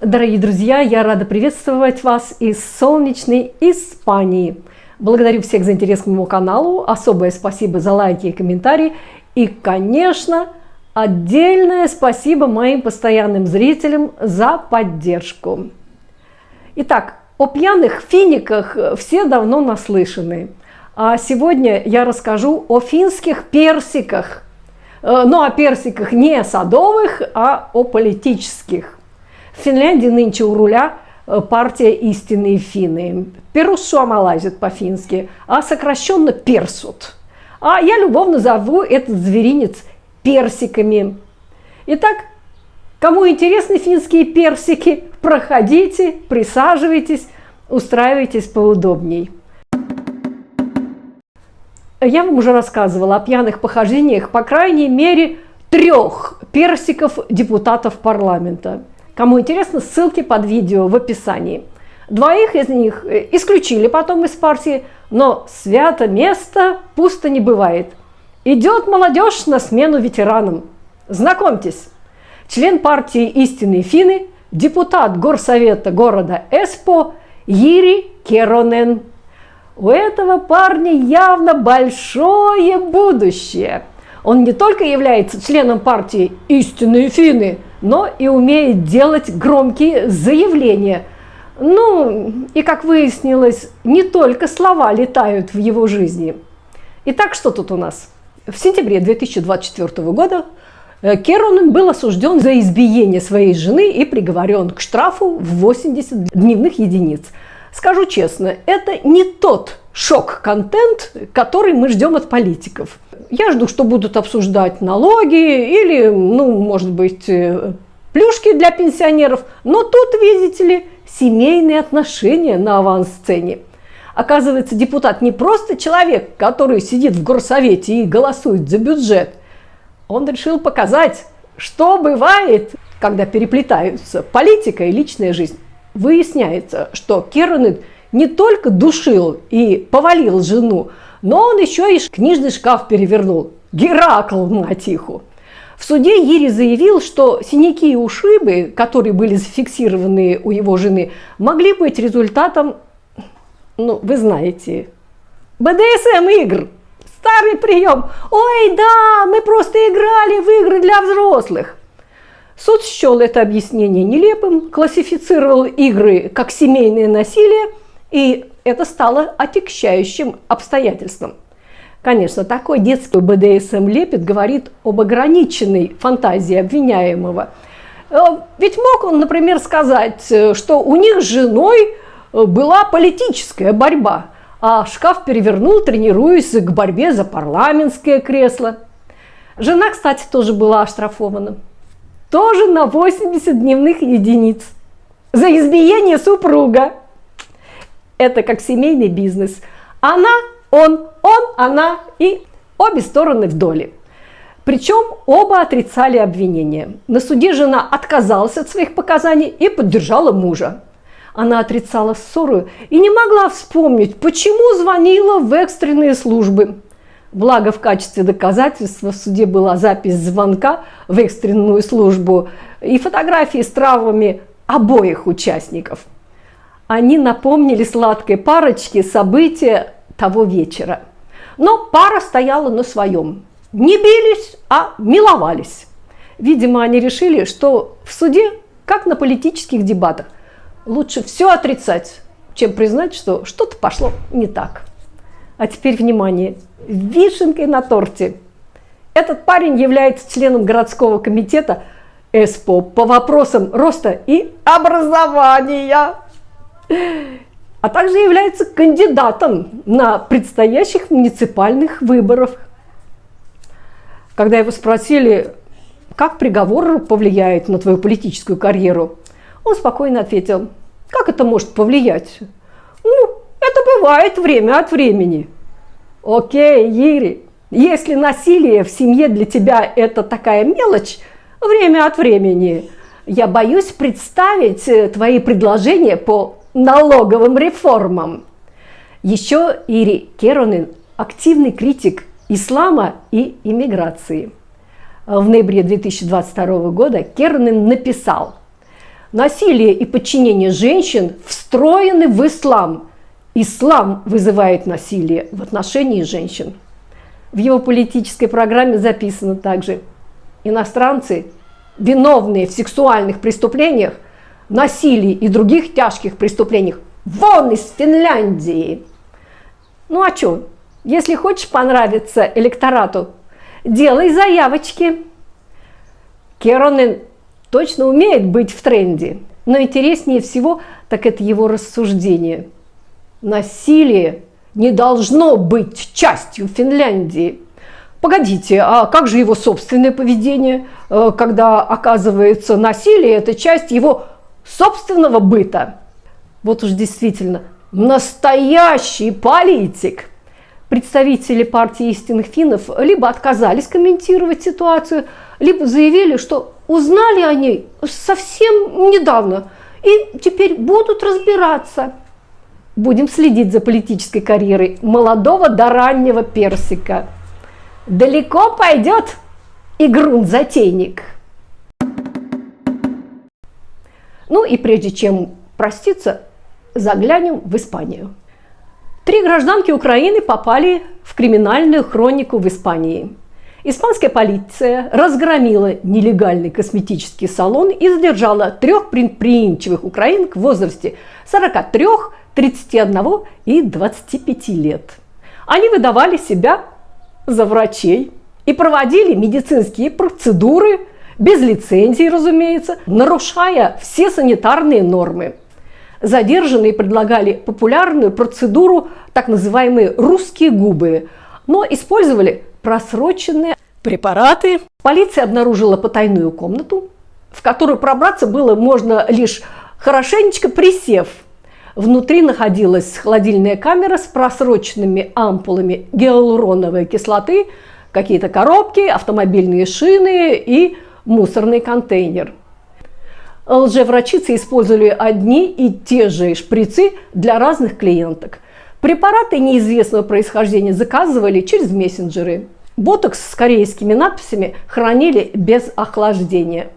Дорогие друзья, я рада приветствовать вас из солнечной Испании. Благодарю всех за интерес к моему каналу. Особое спасибо за лайки и комментарии. И, конечно, отдельное спасибо моим постоянным зрителям за поддержку. Итак, о пьяных финиках все давно наслышаны. А сегодня я расскажу о финских персиках. Но о персиках не садовых, а о политических. В Финляндии нынче у руля партия «Истинные финны». Перуссуомалайзит по-фински, а сокращенно персут. А я любовно зову этот зверинец персиками. Итак, кому интересны финские персики, проходите, присаживайтесь, устраивайтесь поудобней. Я вам уже рассказывала о пьяных похождениях, по крайней мере, 3 персиков депутатов парламента. Кому интересно, ссылки под видео в описании. 2 из них исключили потом из партии, но свято место пусто не бывает. Идет молодежь на смену ветеранам. Знакомьтесь, член партии «Истинные финны», депутат горсовета города Эспо Ири Керонен. У этого парня явно большое будущее. Он не только является членом партии «Истинные финны», но и умеет делать громкие заявления. Ну, и как выяснилось, не только слова летают в его жизни. Итак, что тут у нас? В сентябре 2024 года Керонен был осужден за избиение своей жены и приговорен к штрафу в 80 дневных единиц. Скажу честно, это не тот шок-контент, который мы ждем от политиков. Я жду, что будут обсуждать налоги или, может быть, плюшки для пенсионеров. Но тут, видите ли, семейные отношения на авансцене. Оказывается, депутат не просто человек, который сидит в горсовете и голосует за бюджет. Он решил показать, что бывает, когда переплетаются политика и личная жизнь. Выясняется, что Керонен не только душил и повалил жену, но он еще и книжный шкаф перевернул. Геракл, мать иху. В суде Ири заявил, что синяки и ушибы, которые были зафиксированы у его жены, могли быть результатом, вы знаете, БДСМ-игр. Старый прием. Ой, да, мы просто играли в игры для взрослых. Суд счел это объяснение нелепым, классифицировал игры как семейное насилие, и это стало отягчающим обстоятельством. Конечно, такой детский БДСМ-лепет говорит об ограниченной фантазии обвиняемого. Ведь мог он, например, сказать, что у них с женой была политическая борьба, а шкаф перевернул, тренируясь к борьбе за парламентское кресло. Жена, кстати, тоже была оштрафована. Тоже на 80 дневных единиц. За избиение супруга. Это как семейный бизнес. Она, он, она и обе стороны в доле. Причем оба отрицали обвинения. На суде жена отказалась от своих показаний и поддержала мужа. Она отрицала ссору и не могла вспомнить, почему звонила в экстренные службы. Благо, в качестве доказательства в суде была запись звонка в экстренную службу и фотографии с травмами обоих участников. Они напомнили сладкой парочке события того вечера. Но пара стояла на своем. Не бились, а миловались. Видимо, они решили, что в суде, как на политических дебатах, лучше все отрицать, чем признать, что что-то пошло не так. А теперь внимание, вишенкой на торте. Этот парень является членом городского комитета Эспо по вопросам роста и образования, а также является кандидатом на предстоящих муниципальных выборах. Когда его спросили, как приговор повлияет на твою политическую карьеру, он спокойно ответил, как это может повлиять? Это бывает время от времени. Окей, Ири, если насилие в семье для тебя это такая мелочь, время от времени, я боюсь представить твои предложения по налоговым реформам. Еще Ири Керонен – активный критик ислама и иммиграции. В ноябре 2022 года Керонен написал, Насилие и подчинение женщин встроены в ислам. Ислам вызывает насилие в отношении женщин. В его политической программе записано также: иностранцы, виновные в сексуальных преступлениях, насилии и других тяжких преступлениях, вон из Финляндии. Ну а что, если хочешь понравиться электорату, делай заявочки. Керонен точно умеет быть в тренде, но интереснее всего так это его рассуждение. Насилие не должно быть частью Финляндии. Погодите, а как же его собственное поведение, когда оказывается насилие, это часть его собственного быта? Вот уж действительно настоящий политик. Представители партии истинных финнов либо отказались комментировать ситуацию, либо заявили, что узнали о ней совсем недавно и теперь будут разбираться. Будем следить за политической карьерой молодого до раннего персика. Далеко пойдет и грунт-затейник. Ну и прежде чем проститься, заглянем в Испанию. 3 гражданки Украины попали в криминальную хронику в Испании. Испанская полиция разгромила нелегальный косметический салон и задержала 3 предприимчивых украинок в возрасте 43, 31 и 25 лет. Они выдавали себя за врачей и проводили медицинские процедуры без лицензии, разумеется, нарушая все санитарные нормы. Задержанные предлагали популярную процедуру, так называемые русские губы, но использовали просроченные препараты. Полиция обнаружила потайную комнату, в которую пробраться было можно лишь хорошенечко присев. Внутри находилась холодильная камера с просроченными ампулами гиалуроновой кислоты, какие-то коробки, автомобильные шины и мусорный контейнер. Лжеврачицы использовали одни и те же шприцы для разных клиенток. Препараты неизвестного происхождения заказывали через мессенджеры. Ботокс с корейскими надписями хранили без охлаждения.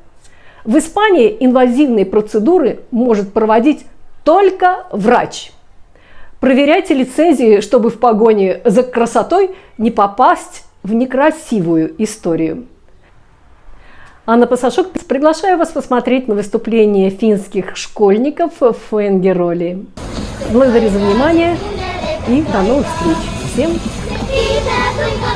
В Испании инвазивные процедуры может проводить только врач. Проверяйте лицензии, чтобы в погоне за красотой не попасть в некрасивую историю. Анна Пасашук, приглашаю вас посмотреть на выступление финских школьников в Фенгероли. Благодарю за внимание и до новых встреч. Всем пока!